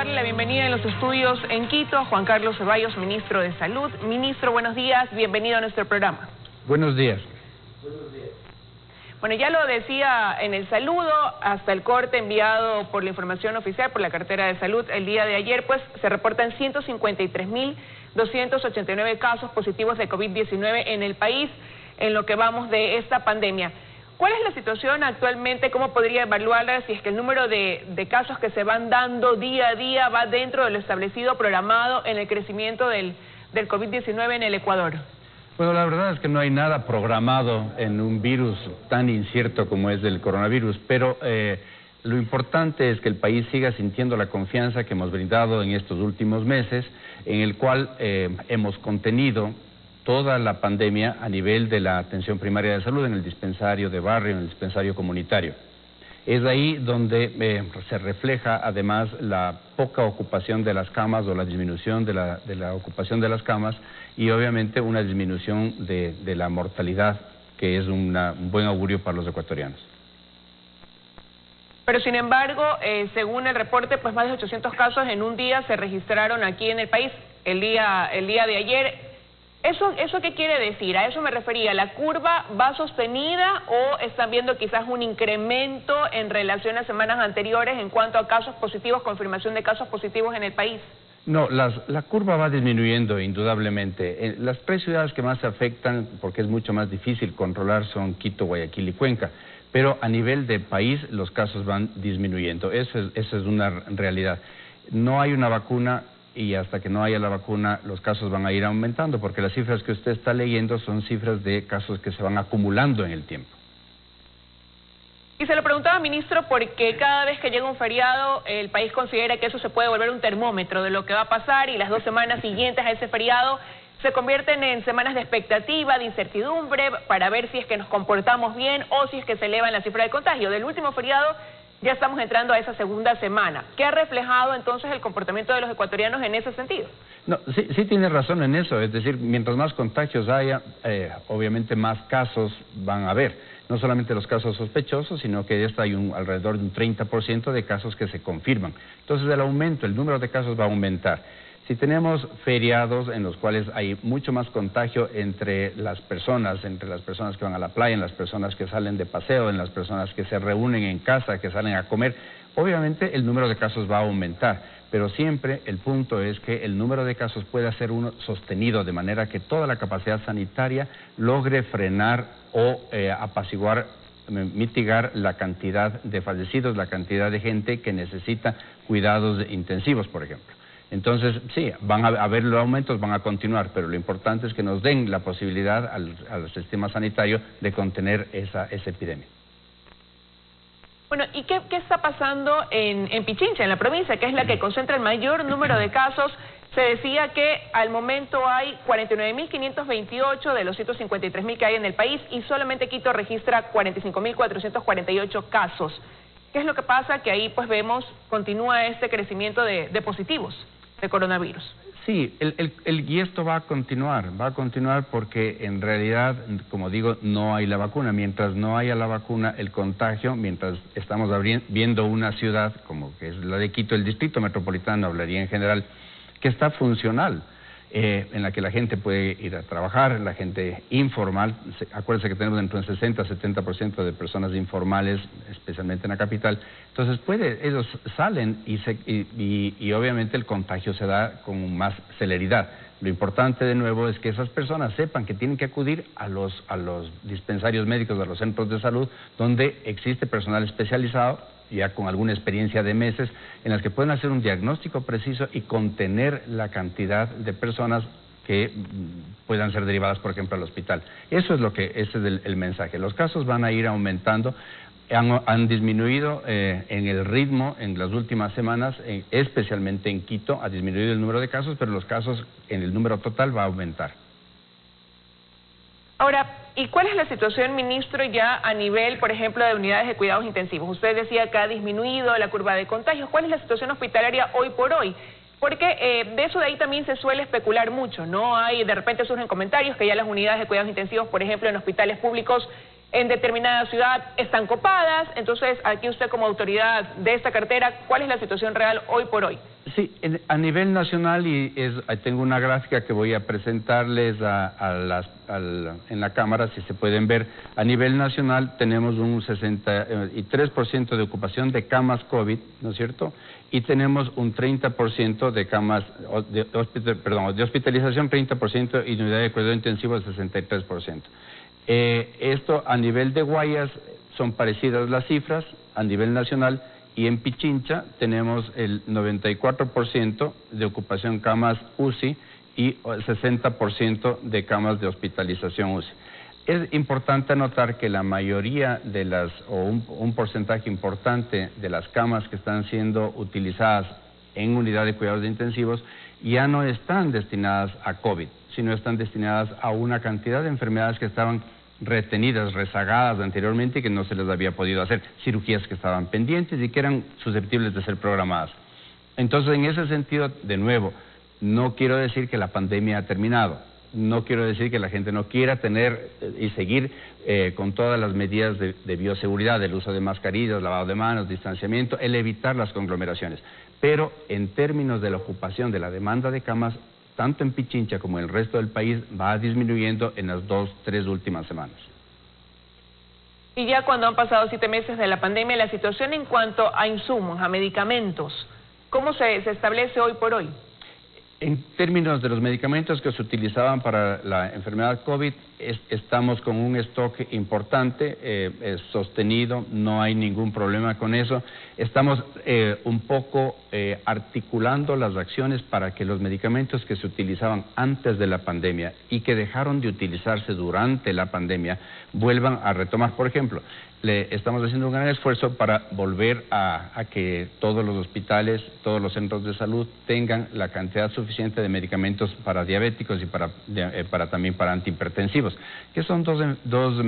darle la bienvenida en los estudios en Quito a Juan Carlos Ceballos, ministro de Salud. Ministro, buenos días, bienvenido a nuestro programa. Buenos días. Bueno, ya lo decía en el saludo, hasta el corte enviado por la información oficial, por la cartera de salud el día de ayer, pues se reportan 153.289 casos positivos de COVID-19 en el país en lo que vamos de esta pandemia. ¿Cuál es la situación actualmente? ¿Cómo podría evaluarla si es que el número de casos que se van dando día a día va dentro de lo establecido, programado en el crecimiento del COVID-19 en el Ecuador? Bueno, la verdad es que no hay nada programado en un virus tan incierto como es el coronavirus, pero lo importante es que el país siga sintiendo la confianza que hemos brindado en estos últimos meses, en el cual hemos contenido toda la pandemia a nivel de la atención primaria de salud, en el dispensario de barrio, en el dispensario comunitario. Es ahí donde se refleja además la poca ocupación de las camas o la disminución de la ocupación de las camas y obviamente una disminución de la mortalidad, que es un buen augurio para los ecuatorianos. Pero sin embargo, según el reporte, pues más de 800 casos en un día se registraron aquí en el país el día de ayer. ¿Eso qué quiere decir? A eso me refería. ¿La curva va sostenida o están viendo quizás un incremento en relación a semanas anteriores en cuanto a casos positivos, confirmación de casos positivos en el país? No, la curva va disminuyendo indudablemente. Las tres ciudades que más se afectan, porque es mucho más difícil controlar, son Quito, Guayaquil y Cuenca. Pero a nivel de país los casos van disminuyendo. Esa es una realidad. No hay una vacuna y hasta que no haya la vacuna los casos van a ir aumentando, porque las cifras que usted está leyendo son cifras de casos que se van acumulando en el tiempo. Y se lo preguntaba, ministro, porque cada vez que llega un feriado el país considera que eso se puede volver un termómetro de lo que va a pasar y las 2 semanas siguientes a ese feriado se convierten en semanas de expectativa, de incertidumbre, para ver si es que nos comportamos bien o si es que se eleva la cifra de contagio. Del último feriado ya estamos entrando a esa segunda semana. ¿Qué ha reflejado entonces el comportamiento de los ecuatorianos en ese sentido? No, sí tiene razón en eso, es decir, mientras más contagios haya, obviamente más casos van a haber. No solamente los casos sospechosos, sino que ya hay alrededor de un 30% de casos que se confirman. Entonces el número de casos va a aumentar. Si tenemos feriados en los cuales hay mucho más contagio entre las personas que van a la playa, en las personas que salen de paseo, en las personas que se reúnen en casa, que salen a comer, obviamente el número de casos va a aumentar, pero siempre el punto es que el número de casos pueda ser uno sostenido, de manera que toda la capacidad sanitaria logre frenar o apaciguar, mitigar la cantidad de fallecidos, la cantidad de gente que necesita cuidados intensivos, por ejemplo. Entonces, sí, van a haber los aumentos, van a continuar, pero lo importante es que nos den la posibilidad al sistema sanitario de contener esa epidemia. Bueno, ¿y qué está pasando en Pichincha, en la provincia, que es la que concentra el mayor número de casos? Se decía que al momento hay 49.528 de los 153.000 que hay en el país y solamente Quito registra 45.448 casos. ¿Qué es lo que pasa? Que ahí pues vemos, continúa este crecimiento de positivos de coronavirus. Sí, y esto va a continuar porque en realidad, como digo, no hay la vacuna. Mientras no haya la vacuna, el contagio, mientras estamos viendo una ciudad como que es la de Quito, el distrito metropolitano, hablaría en general, que está funcional, en la que la gente puede ir a trabajar, la gente informal. Acuérdense que tenemos entre un 60 a 70% de personas informales, especialmente en la capital. Entonces ellos salen y obviamente el contagio se da con más celeridad. Lo importante de nuevo es que esas personas sepan que tienen que acudir a los dispensarios médicos, a los centros de salud, donde existe personal especializado, ya con alguna experiencia de meses, en las que pueden hacer un diagnóstico preciso y contener la cantidad de personas que puedan ser derivadas, por ejemplo, al hospital. Ese es el mensaje. Los casos van a ir aumentando, han disminuido en el ritmo en las últimas semanas, especialmente en Quito, ha disminuido el número de casos, pero los casos en el número total va a aumentar. Ahora, ¿y cuál es la situación, ministro, ya a nivel, por ejemplo, de unidades de cuidados intensivos? Usted decía que ha disminuido la curva de contagios. ¿Cuál es la situación hospitalaria hoy por hoy? Porque de eso de ahí también se suele especular mucho, ¿no? De repente surgen comentarios que ya las unidades de cuidados intensivos, por ejemplo, en hospitales públicos, en determinada ciudad están copadas. Entonces, aquí usted como autoridad de esta cartera, ¿cuál es la situación real hoy por hoy? Sí, a nivel nacional, y tengo una gráfica que voy a presentarles en la cámara, si se pueden ver. A nivel nacional tenemos un 63% de ocupación de camas COVID, ¿no es cierto? Y tenemos un 30% de camas, de hospitalización 30% y de unidad de cuidado intensivo 63%. Esto a nivel de Guayas son parecidas las cifras a nivel nacional, y en Pichincha tenemos el 94% de ocupación camas UCI y 60% de camas de hospitalización UCI. Es importante anotar que la mayoría de un porcentaje importante de las camas que están siendo utilizadas en unidad de cuidados intensivos ya no están destinadas a COVID, sino están destinadas a una cantidad de enfermedades que estaban retenidas, rezagadas anteriormente y que no se les había podido hacer, cirugías que estaban pendientes y que eran susceptibles de ser programadas. Entonces, en ese sentido, de nuevo, no quiero decir que la pandemia ha terminado, no quiero decir que la gente no quiera tener y seguir con todas las medidas de bioseguridad, el uso de mascarillas, lavado de manos, distanciamiento, el evitar las conglomeraciones, pero en términos de la ocupación de la demanda de camas, tanto en Pichincha como en el resto del país, va disminuyendo en las 2-3 últimas semanas. Y ya cuando han pasado 7 meses de la pandemia, la situación en cuanto a insumos, a medicamentos, ¿cómo se establece hoy por hoy? En términos de los medicamentos que se utilizaban para la enfermedad COVID, estamos con un stock importante, sostenido, no hay ningún problema con eso. Estamos un poco articulando las acciones para que los medicamentos que se utilizaban antes de la pandemia y que dejaron de utilizarse durante la pandemia vuelvan a retomar. Por ejemplo, estamos haciendo un gran esfuerzo para volver a que todos los hospitales, todos los centros de salud tengan la cantidad suficiente de medicamentos para diabéticos y también para antihipertensivos, que son dos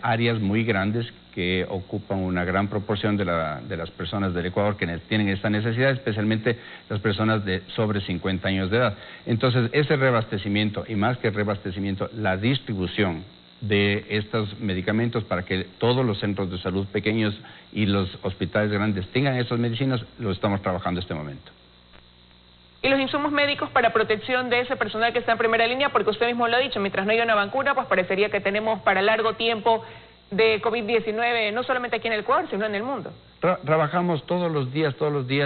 áreas muy grandes que ocupan una gran proporción de las personas del Ecuador que tienen esta necesidad, especialmente las personas de sobre 50 años de edad. Entonces, ese reabastecimiento, y más que el reabastecimiento, la distribución de estos medicamentos para que todos los centros de salud pequeños y los hospitales grandes tengan esas medicinas, lo estamos trabajando en este momento. Y los insumos médicos para protección de ese personal que está en primera línea, porque usted mismo lo ha dicho, mientras no haya una vacuna, pues parecería que tenemos para largo tiempo de COVID-19, no solamente aquí en el Ecuador, sino en el mundo. Trabajamos todos los días,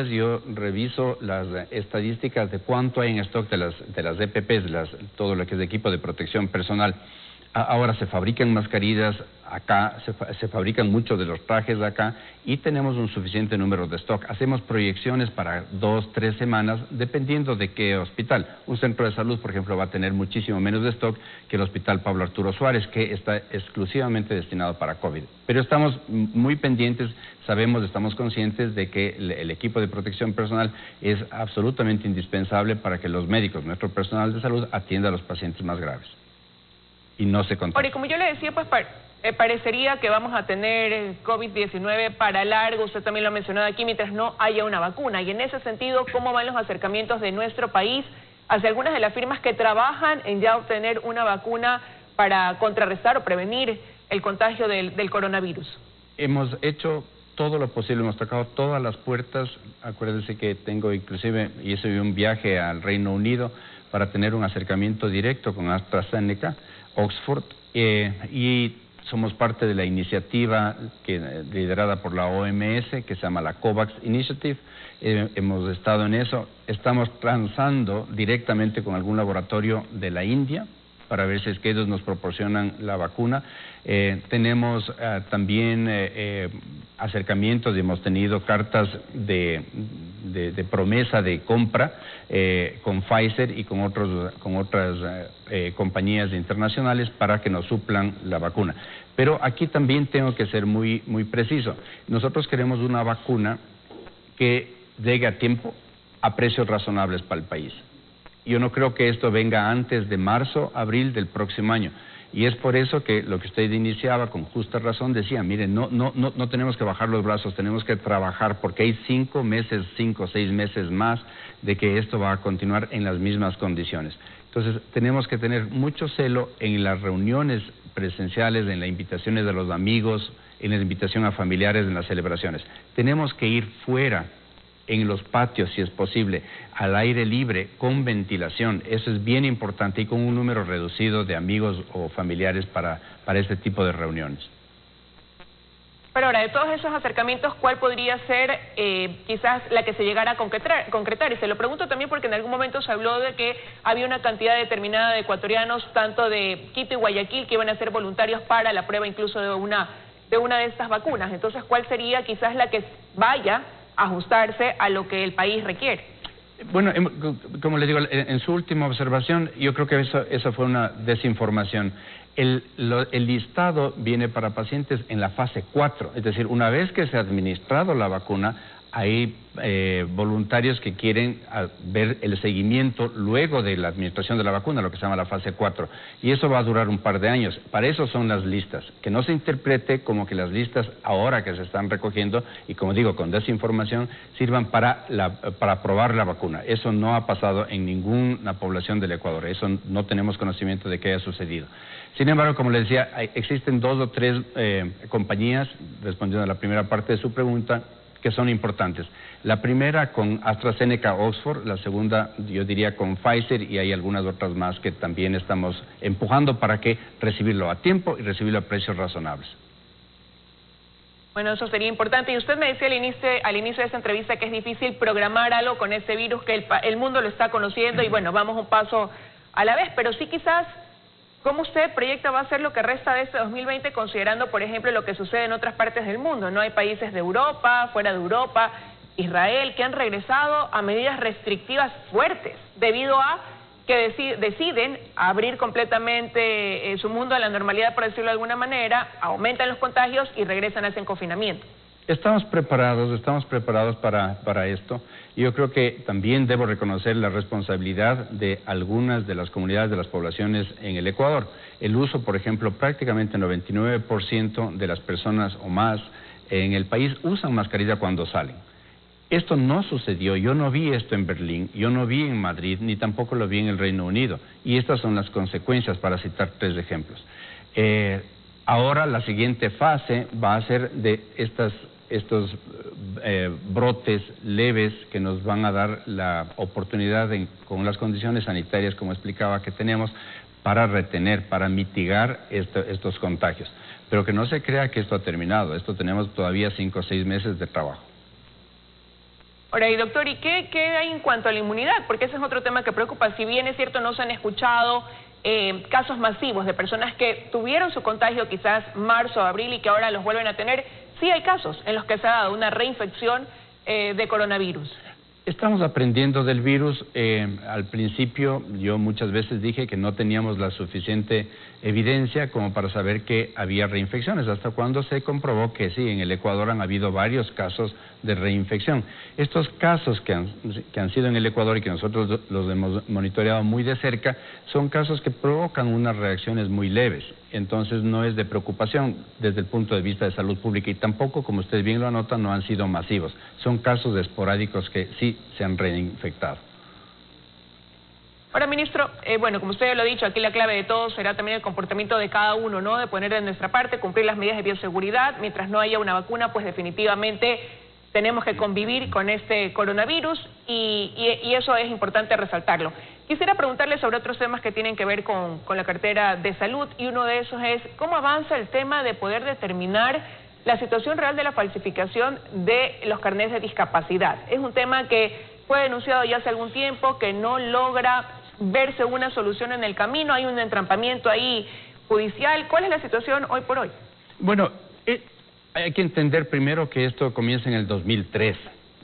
yo reviso las estadísticas de cuánto hay en stock de las EPPs, todo lo que es de equipo de protección personal. Ahora se fabrican mascarillas acá, se fabrican muchos de los trajes acá y tenemos un suficiente número de stock. Hacemos proyecciones para 2-3 semanas dependiendo de qué hospital. Un centro de salud, por ejemplo, va a tener muchísimo menos de stock que el Hospital Pablo Arturo Suárez, que está exclusivamente destinado para COVID. Pero estamos muy pendientes, estamos conscientes de que el equipo de protección personal es absolutamente indispensable para que los médicos, nuestro personal de salud, atienda a los pacientes más graves y no se contagia. Ahora, como yo le decía, pues parecería que vamos a tener COVID-19 para largo, usted también lo ha mencionado aquí, mientras no haya una vacuna. Y en ese sentido, ¿cómo van los acercamientos de nuestro país hacia algunas de las firmas que trabajan en ya obtener una vacuna para contrarrestar o prevenir el contagio del coronavirus? Hemos hecho todo lo posible, hemos tocado todas las puertas. Acuérdense que tengo inclusive, hice un viaje al Reino Unido para tener un acercamiento directo con AstraZeneca, Oxford, y somos parte de la iniciativa liderada por la OMS, que se llama la COVAX Initiative. Hemos estado en eso. Estamos transando directamente con algún laboratorio de la India para ver si es que ellos nos proporcionan la vacuna. Tenemos también acercamientos y hemos tenido cartas de promesa de compra con Pfizer y con otras compañías internacionales para que nos suplan la vacuna. Pero aquí también tengo que ser muy preciso. Nosotros queremos una vacuna que llegue a tiempo, a precios razonables para el país. Yo no creo que esto venga antes de marzo, abril del próximo año. Y es por eso que lo que usted iniciaba con justa razón decía, miren, no tenemos que bajar los brazos, tenemos que trabajar porque hay 5 o 6 meses más de que esto va a continuar en las mismas condiciones. Entonces, tenemos que tener mucho celo en las reuniones presenciales, en las invitaciones de los amigos, en la invitación a familiares, en las celebraciones. Tenemos que ir fuera, en los patios, si es posible, al aire libre, con ventilación. Eso es bien importante y con un número reducido de amigos o familiares para este tipo de reuniones. Pero ahora, de todos esos acercamientos, ¿cuál podría ser quizás la que se llegara a concretar? Y se lo pregunto también porque en algún momento se habló de que había una cantidad determinada de ecuatorianos, tanto de Quito y Guayaquil, que iban a ser voluntarios para la prueba incluso de una de estas vacunas. Entonces, ¿cuál sería quizás la que vaya a ajustarse a lo que el país requiere? Bueno, como les digo, en su última observación, yo creo que eso fue una desinformación. El listado viene para pacientes en la fase 4, es decir, una vez que se ha administrado la vacuna, hay voluntarios que quieren ver el seguimiento luego de la administración de la vacuna, lo que se llama la fase 4, y eso va a durar un par de años. Para eso son las listas, que no se interprete como que las listas ahora que se están recogiendo, y como digo, con desinformación, sirvan para aprobar la vacuna. Eso no ha pasado en ninguna población del Ecuador, eso no tenemos conocimiento de que haya sucedido. Sin embargo, como les decía, existen 2 o 3 compañías, respondiendo a la primera parte de su pregunta, que son importantes. La primera con AstraZeneca Oxford, la segunda yo diría con Pfizer, y hay algunas otras más que también estamos empujando para que recibirlo a tiempo y recibirlo a precios razonables. Bueno, eso sería importante. Y usted me decía al inicio de esta entrevista que es difícil programar algo con este virus, que el mundo lo está conociendo y bueno, vamos un paso a la vez, pero sí quizás, ¿cómo usted proyecta va a ser lo que resta de este 2020 considerando, por ejemplo, lo que sucede en otras partes del mundo? No hay países de Europa, fuera de Europa, Israel, que han regresado a medidas restrictivas fuertes debido a que deciden abrir completamente su mundo a la normalidad, por decirlo de alguna manera, aumentan los contagios y regresan a ese confinamiento. Estamos preparados para esto. Yo creo que también debo reconocer la responsabilidad de algunas de las comunidades de las poblaciones en el Ecuador. El uso, por ejemplo, prácticamente 99% de las personas o más en el país usan mascarilla cuando salen. Esto no sucedió, yo no vi esto en Berlín, yo no vi en Madrid, ni tampoco lo vi en el Reino Unido. Y estas son las consecuencias, para citar 3 ejemplos. Ahora la siguiente fase va a ser de estos brotes leves que nos van a dar la oportunidad con las condiciones sanitarias, como explicaba, que tenemos para retener, para mitigar estos contagios. Pero que no se crea que esto ha terminado, esto tenemos todavía 5 o 6 meses de trabajo. Ahora, y doctor, ¿y qué hay en cuanto a la inmunidad? Porque ese es otro tema que preocupa. Si bien es cierto, no se han escuchado casos masivos de personas que tuvieron su contagio quizás marzo o abril y que ahora los vuelven a tener, sí hay casos en los que se ha dado una reinfección de coronavirus. Estamos aprendiendo del virus. Al principio yo muchas veces dije que no teníamos la suficiente evidencia como para saber que había reinfecciones, hasta cuando se comprobó que sí, en el Ecuador han habido varios casos de reinfección. Estos casos que han sido en el Ecuador y que nosotros los hemos monitoreado muy de cerca, son casos que provocan unas reacciones muy leves. Entonces no es de preocupación desde el punto de vista de salud pública y tampoco, como ustedes bien lo anotan, no han sido masivos. Son casos esporádicos que sí se han reinfectado. Ahora, ministro, bueno, como usted ya lo ha dicho, aquí la clave de todo será también el comportamiento de cada uno, ¿no? De poner de nuestra parte, cumplir las medidas de bioseguridad. Mientras no haya una vacuna, pues definitivamente tenemos que convivir con este coronavirus y eso es importante resaltarlo. Quisiera preguntarle sobre otros temas que tienen que ver con la cartera de salud, y uno de esos es cómo avanza el tema de poder determinar la situación real de la falsificación de los carnets de discapacidad. Es un tema que fue denunciado ya hace algún tiempo, que no logra verse una solución en el camino, hay un entrampamiento ahí judicial. ¿Cuál es la situación hoy por hoy? Bueno, hay que entender primero que esto comienza en el 2003.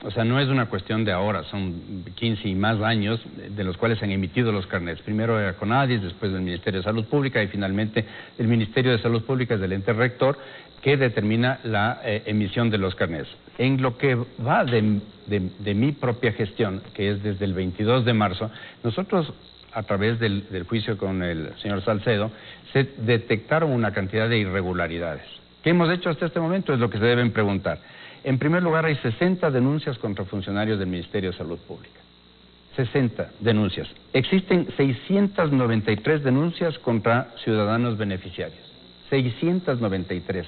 O sea, no es una cuestión de ahora, son 15 y más años de los cuales se han emitido los carnets. Primero era CONADIS, después del Ministerio de Salud Pública y finalmente el Ministerio de Salud Pública es el ente rector que determina la emisión de los carnets. En lo que va de mi propia gestión, que es desde el 22 de marzo, nosotros a través del juicio con el señor Salcedo, se detectaron una cantidad de irregularidades. ¿Qué hemos hecho hasta este momento? Es lo que se deben preguntar. En primer lugar, hay 60 denuncias contra funcionarios del Ministerio de Salud Pública. 60 denuncias. Existen 693 denuncias contra ciudadanos beneficiarios. 693.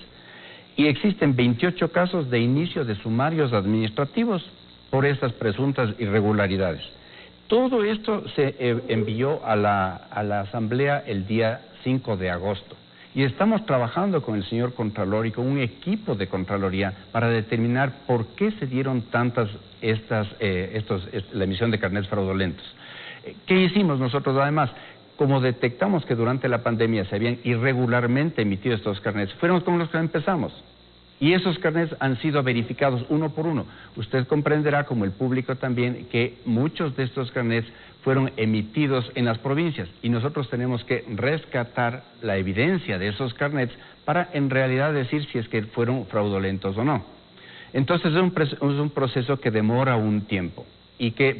Y existen 28 casos de inicio de sumarios administrativos por estas presuntas irregularidades. Todo esto se envió a la Asamblea el día 5 de agosto. Y estamos trabajando con el señor Contralor y con un equipo de Contraloría para determinar por qué se dieron tantas la emisión de carnets fraudulentos. ¿Qué hicimos nosotros además? Como detectamos que durante la pandemia se habían irregularmente emitido estos carnets, fueron con los que empezamos. Y esos carnets han sido verificados uno por uno. Usted comprenderá, como el público también, que muchos de estos carnets fueron emitidos en las provincias y nosotros tenemos que rescatar la evidencia de esos carnets para en realidad decir si es que fueron fraudulentos o no. Entonces es un proceso que demora un tiempo.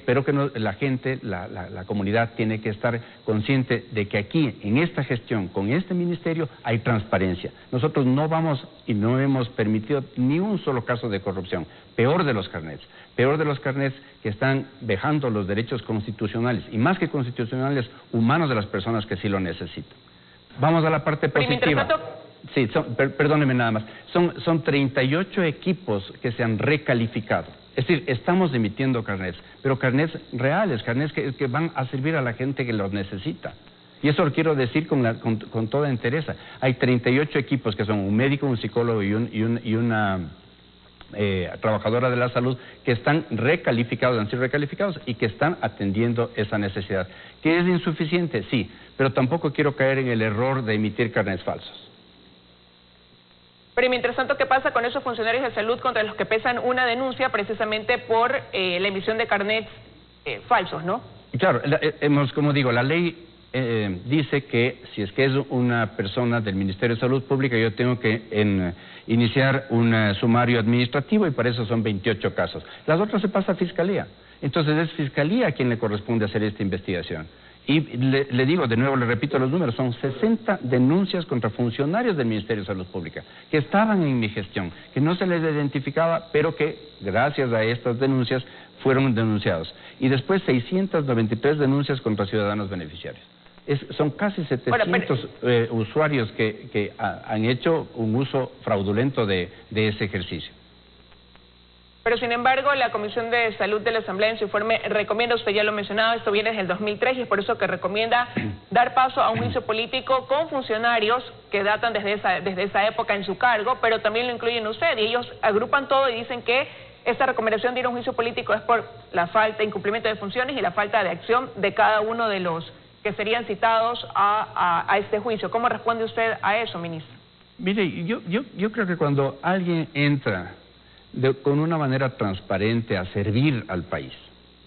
Pero que la gente, la comunidad tiene que estar consciente de que aquí, en esta gestión, con este ministerio, hay transparencia. Nosotros no vamos y no hemos permitido ni un solo caso de corrupción. Peor de los carnets que están dejando los derechos constitucionales, y más que constitucionales, humanos de las personas que sí lo necesitan. Vamos a la parte positiva. Sí, perdóneme nada más. Son 38 equipos que se han recalificado. Es decir, estamos emitiendo carnets, pero carnets reales, carnets que van a servir a la gente que los necesita. Y eso lo quiero decir con toda entereza. Hay 38 equipos que son un médico, un psicólogo y una trabajadora de la salud que están recalificados, han sido recalificados y que están atendiendo esa necesidad. ¿Que es insuficiente? Sí, pero tampoco quiero caer en el error de emitir carnets falsos. Pero mientras tanto, ¿qué pasa con esos funcionarios de salud contra los que pesan una denuncia precisamente por la emisión de carnets falsos, no? Claro, como digo, la ley dice que si es que es una persona del Ministerio de Salud Pública, yo tengo que iniciar un sumario administrativo y para eso son 28 casos. Las otras se pasa a Fiscalía. Entonces es Fiscalía a quien le corresponde hacer esta investigación. Y le digo, de nuevo, le repito los números, son 60 denuncias contra funcionarios del Ministerio de Salud Pública que estaban en mi gestión, que no se les identificaba, pero que gracias a estas denuncias fueron denunciados. Y después 693 denuncias contra ciudadanos beneficiarios. Son casi 700 usuarios que han hecho un uso fraudulento de ese ejercicio. Pero sin embargo, la Comisión de Salud de la Asamblea en su informe recomienda, usted ya lo mencionaba, esto viene desde el 2003 y es por eso que recomienda dar paso a un juicio político con funcionarios que datan desde esa época en su cargo, pero también lo incluyen usted y ellos agrupan todo y dicen que esta recomendación de ir a un juicio político es por la falta, incumplimiento de funciones y la falta de acción de cada uno de los que serían citados a este juicio. ¿Cómo responde usted a eso, ministro? Mire, yo creo que cuando alguien entra con una manera transparente a servir al país.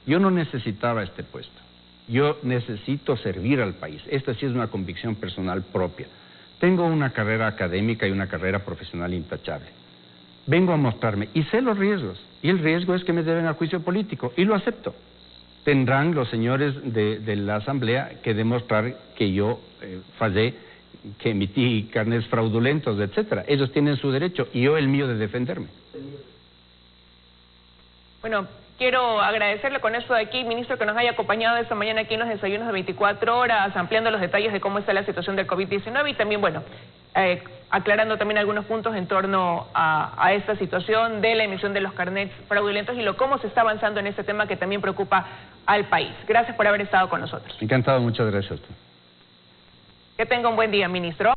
Yo no necesitaba este puesto. Yo necesito servir al país. Esta sí es una convicción personal propia. Tengo una carrera académica y una carrera profesional intachable. Vengo a mostrarme y sé los riesgos. Y el riesgo es que me lleven a juicio político y lo acepto. Tendrán los señores de la Asamblea que demostrar que yo fallé, que emití carnets fraudulentos, etcétera. Ellos tienen su derecho y yo el mío de defenderme. Bueno, quiero agradecerle con esto de aquí, ministro, que nos haya acompañado esta mañana aquí en los desayunos de 24 horas, ampliando los detalles de cómo está la situación del COVID-19 y también, bueno, aclarando también algunos puntos en torno a esta situación de la emisión de los carnets fraudulentos y cómo se está avanzando en este tema que también preocupa al país. Gracias por haber estado con nosotros. Encantado, muchas gracias a usted. Que tenga un buen día, ministro.